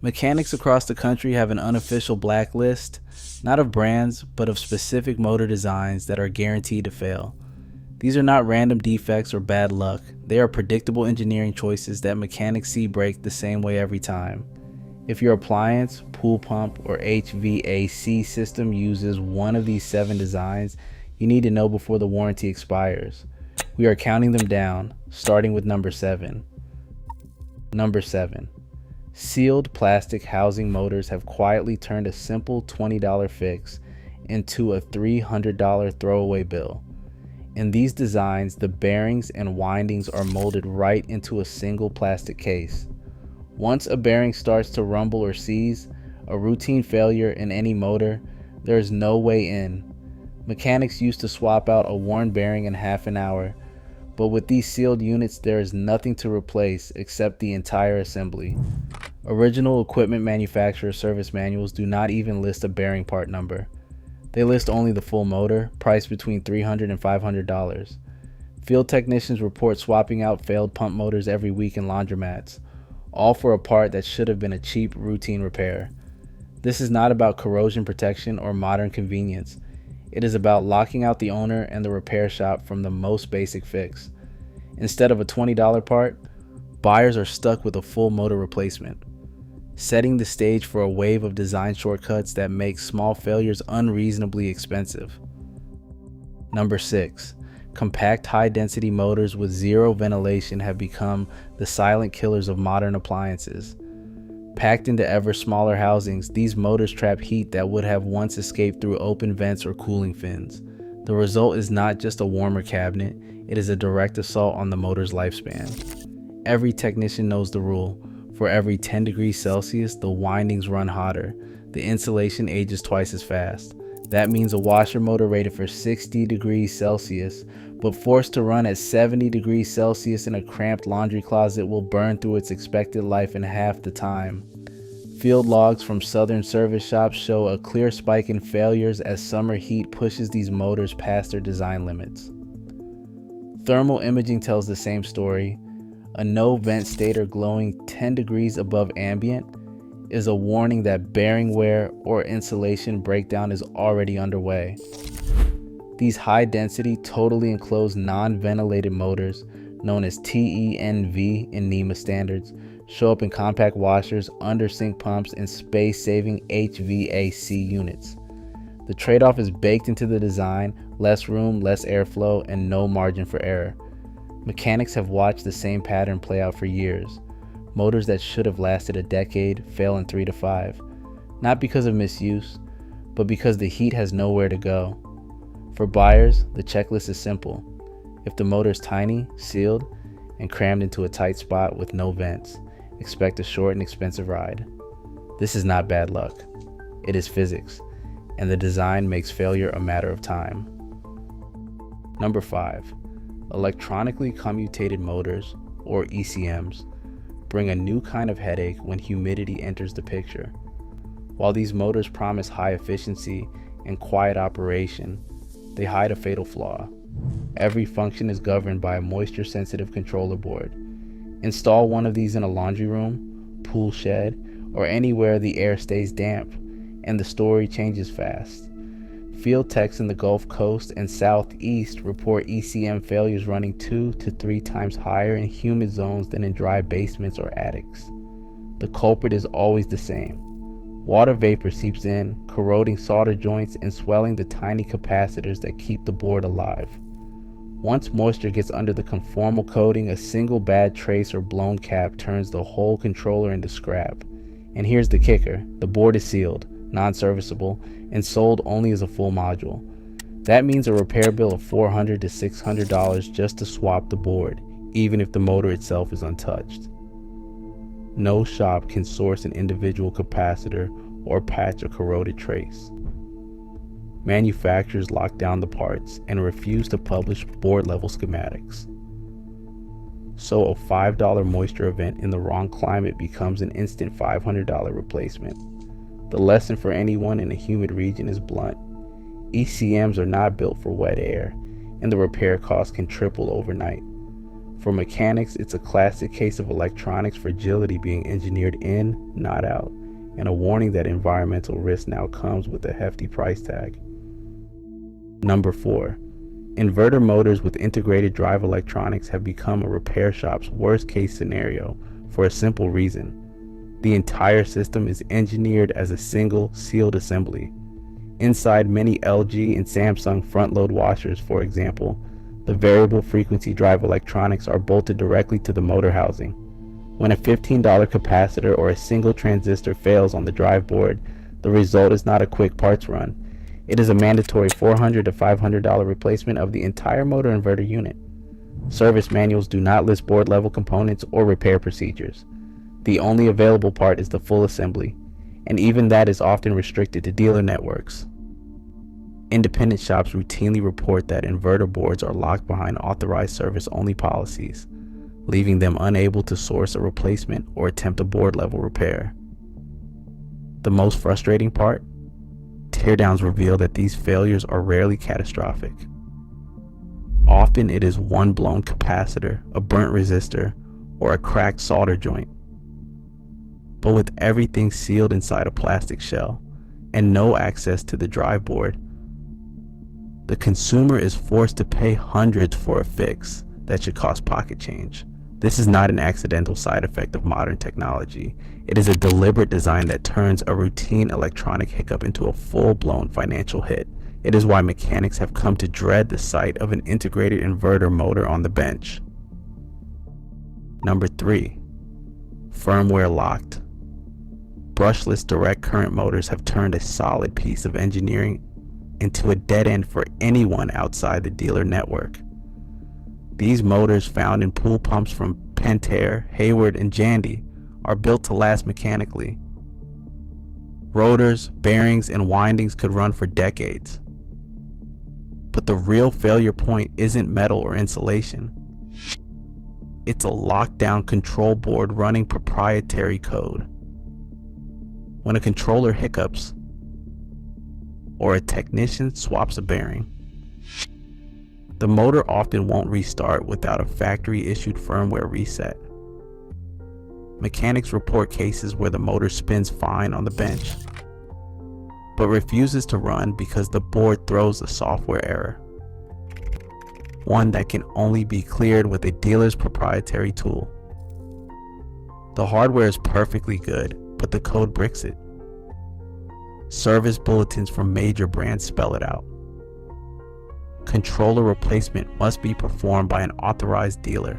Mechanics across the country have an unofficial blacklist, not of brands, but of specific motor designs that are guaranteed to fail. These are not random defects or bad luck. They are predictable engineering choices that mechanics see break the same way every time. If your appliance, pool pump, or HVAC system uses one of these 7 designs, you need to know before the warranty expires. We are counting them down, starting with number 7. Number 7. Sealed plastic housing motors have quietly turned a simple $20 fix into a $300 throwaway bill. In these designs, the bearings and windings are molded right into a single plastic case. Once a bearing starts to rumble or seize, a routine failure in any motor, there is no way in. Mechanics used to swap out a worn bearing in half an hour, but with these sealed units there is nothing to replace except the entire assembly. Original equipment manufacturer service manuals do not even list a bearing part number. They list only the full motor, priced between $300 and $500. Field technicians report swapping out failed pump motors every week in laundromats, all for a part that should have been a cheap routine repair. This is not about corrosion protection or modern convenience. It is about locking out the owner and the repair shop from the most basic fix. Instead of a $20 part, buyers are stuck with a full motor replacement, setting the stage for a wave of design shortcuts that make small failures unreasonably expensive. Number 6. Compact high-density motors with zero ventilation have become the silent killers of modern appliances. Packed into ever smaller housings, these motors trap heat that would have once escaped through open vents or cooling fins. The result is not just a warmer cabinet, it is a direct assault on the motor's lifespan. Every technician knows the rule. For every 10 degrees Celsius, the windings run hotter. The insulation ages twice as fast. That means a washer motor rated for 60 degrees Celsius, but forced to run at 70 degrees Celsius in a cramped laundry closet, will burn through its expected life in half the time. Field logs from southern service shops show a clear spike in failures as summer heat pushes these motors past their design limits. Thermal imaging tells the same story. A no vent stator glowing 10 degrees above ambient is a warning that bearing wear or insulation breakdown is already underway. These high-density, totally enclosed non-ventilated motors, known as TENV in NEMA standards, show up in compact washers, under-sink pumps, and space-saving HVAC units. The trade-off is baked into the design: less room, less airflow, and no margin for error. Mechanics have watched the same pattern play out for years. Motors that should have lasted a decade fail in 3 to 5, not because of misuse, but because the heat has nowhere to go. For buyers, the checklist is simple. If the motor is tiny, sealed, and crammed into a tight spot with no vents, expect a short and expensive ride. This is not bad luck. It is physics, and the design makes failure a matter of time. Number 5. Electronically commutated motors, or ECMs, bring a new kind of headache when humidity enters the picture. While these motors promise high efficiency and quiet operation, they hide a fatal flaw. Every function is governed by a moisture-sensitive controller board. Install one of these in a laundry room, pool shed, or anywhere the air stays damp, and the story changes fast. Field techs in the Gulf Coast and Southeast report ECM failures running 2 to 3 times higher in humid zones than in dry basements or attics. The culprit is always the same. Water vapor seeps in, corroding solder joints and swelling the tiny capacitors that keep the board alive. Once moisture gets under the conformal coating, a single bad trace or blown cap turns the whole controller into scrap. And here's the kicker: the board is sealed, non-serviceable, and sold only as a full module. That means a repair bill of $400 to $600 just to swap the board, even if the motor itself is untouched. No shop can source an individual capacitor or patch a corroded trace. Manufacturers lock down the parts and refuse to publish board-level schematics. So a $5 moisture event in the wrong climate becomes an instant $500 replacement. The lesson for anyone in a humid region is blunt. ECMs are not built for wet air, and the repair costs can triple overnight. For mechanics, it's a classic case of electronics fragility being engineered in, not out, and a warning that environmental risk now comes with a hefty price tag. Number 4. Inverter motors with integrated drive electronics have become a repair shop's worst case scenario for a simple reason. The entire system is engineered as a single sealed assembly. Inside many LG and Samsung front-load washers, for example, the variable frequency drive electronics are bolted directly to the motor housing. When a $15 capacitor or a single transistor fails on the drive board, the result is not a quick parts run. It is a mandatory $400 to $500 replacement of the entire motor inverter unit. Service manuals do not list board-level components or repair procedures. The only available part is the full assembly, and even that is often restricted to dealer networks. Independent shops routinely report that inverter boards are locked behind authorized service-only policies, leaving them unable to source a replacement or attempt a board-level repair. The most frustrating part? Teardowns reveal that these failures are rarely catastrophic. Often it is one blown capacitor, a burnt resistor, or a cracked solder joint. But with everything sealed inside a plastic shell and no access to the drive board, the consumer is forced to pay hundreds for a fix that should cost pocket change. This is not an accidental side effect of modern technology. It is a deliberate design that turns a routine electronic hiccup into a full-blown financial hit. It is why mechanics have come to dread the sight of an integrated inverter motor on the bench. Number 3. Firmware locked. Brushless direct current motors have turned a solid piece of engineering into a dead end for anyone outside the dealer network. These motors, found in pool pumps from Pentair, Hayward, and Jandy, are built to last mechanically. Rotors, bearings, and windings could run for decades. But the real failure point isn't metal or insulation. It's a lockdown control board running proprietary code. When a controller hiccups, or a technician swaps a bearing, the motor often won't restart without a factory-issued firmware reset. Mechanics report cases where the motor spins fine on the bench, but refuses to run because the board throws a software error, one that can only be cleared with a dealer's proprietary tool. The hardware is perfectly good, but the code bricks it. Service bulletins from major brands spell it out. Controller replacement must be performed by an authorized dealer,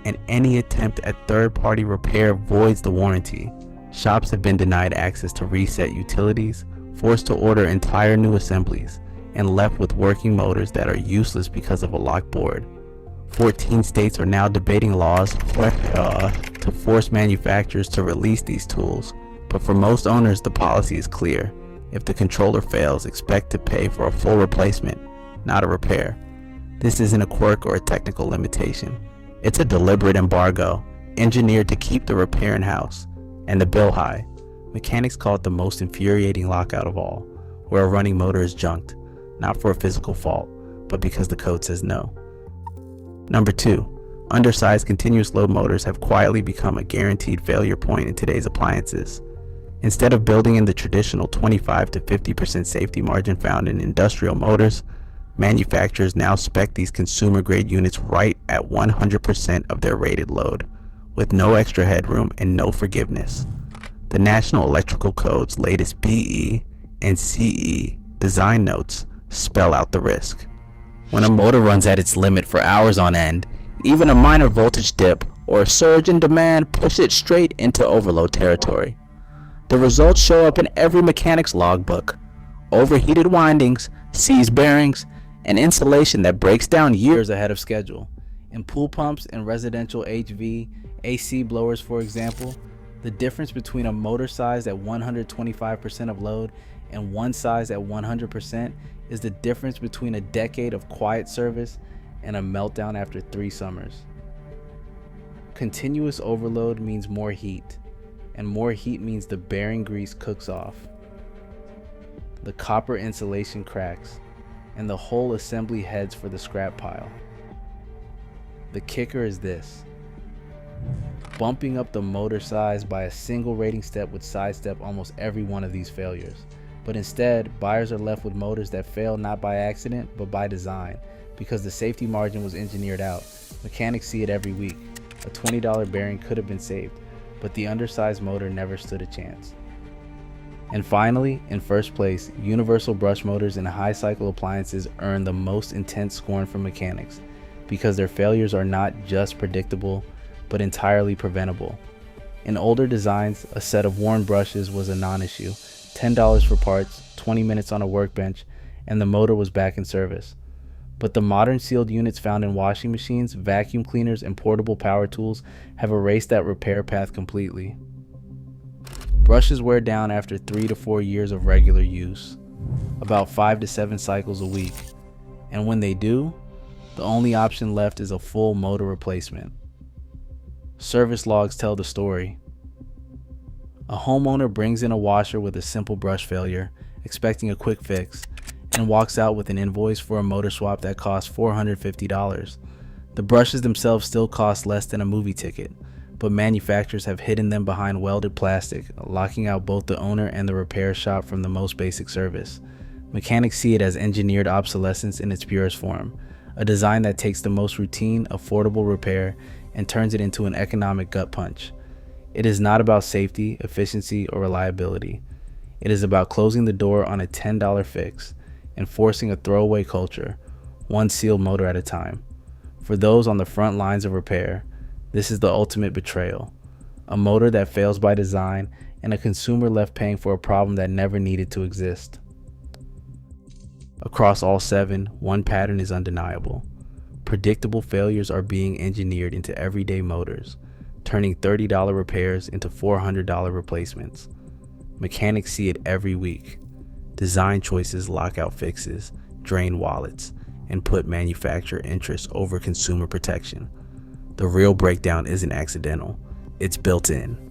and any attempt at third-party repair voids the warranty. Shops have been denied access to reset utilities, forced to order entire new assemblies, and left with working motors that are useless because of a locked board. 14 states are now debating laws to force manufacturers to release these tools, but for most owners the policy is clear. If the controller fails, expect to pay for a full replacement, not a repair. This isn't a quirk or a technical limitation. It's a deliberate embargo, engineered to keep the repair in-house, and the bill high. Mechanics call it the most infuriating lockout of all, where a running motor is junked, not for a physical fault, but because the code says no. Number 2. Undersized continuous load motors have quietly become a guaranteed failure point in today's appliances. Instead of building in the traditional 25 to 50% safety margin found in industrial motors, manufacturers now spec these consumer-grade units right at 100% of their rated load, with no extra headroom and no forgiveness. The National Electrical Code's latest BE and CE design notes spell out the risk. When a motor runs at its limit for hours on end, even a minor voltage dip or a surge in demand push it straight into overload territory. The results show up in every mechanic's logbook: overheated windings, seized bearings, and insulation that breaks down years ahead of schedule. In pool pumps and residential HV, AC blowers for example, the difference between a motor size at 125% of load and one size at 100% is the difference between a decade of quiet service and a meltdown after 3 summers. Continuous overload means more heat, and more heat means the bearing grease cooks off. The copper insulation cracks, and the whole assembly heads for the scrap pile. The kicker is this: bumping up the motor size by a single rating step would sidestep almost every one of these failures. But instead, buyers are left with motors that fail not by accident, but by design, because the safety margin was engineered out. Mechanics see it every week. A $20 bearing could have been saved, but the undersized motor never stood a chance. And finally, in first place, universal brush motors and high cycle appliances earn the most intense scorn from mechanics, because their failures are not just predictable, but entirely preventable. In older designs, a set of worn brushes was a non-issue. $10 for parts, 20 minutes on a workbench, and the motor was back in service. But the modern sealed units found in washing machines, vacuum cleaners, and portable power tools have erased that repair path completely. Brushes wear down after 3 to 4 years of regular use, about 5 to 7 cycles a week. And when they do, the only option left is a full motor replacement. Service logs tell the story. A homeowner brings in a washer with a simple brush failure, expecting a quick fix, and walks out with an invoice for a motor swap that costs $450. The brushes themselves still cost less than a movie ticket, but manufacturers have hidden them behind welded plastic, locking out both the owner and the repair shop from the most basic service. Mechanics see it as engineered obsolescence in its purest form, a design that takes the most routine, affordable repair and turns it into an economic gut punch. It is not about safety, efficiency, or reliability. It is about closing the door on a $10 fix and forcing a throwaway culture, one sealed motor at a time. For those on the front lines of repair, this is the ultimate betrayal. A motor that fails by design and a consumer left paying for a problem that never needed to exist. Across all 7, one pattern is undeniable. Predictable failures are being engineered into everyday motors, turning $30 repairs into $400 replacements. Mechanics see it every week. Design choices lock out fixes, drain wallets, and put manufacturer interests over consumer protection. The real breakdown isn't accidental, it's built in.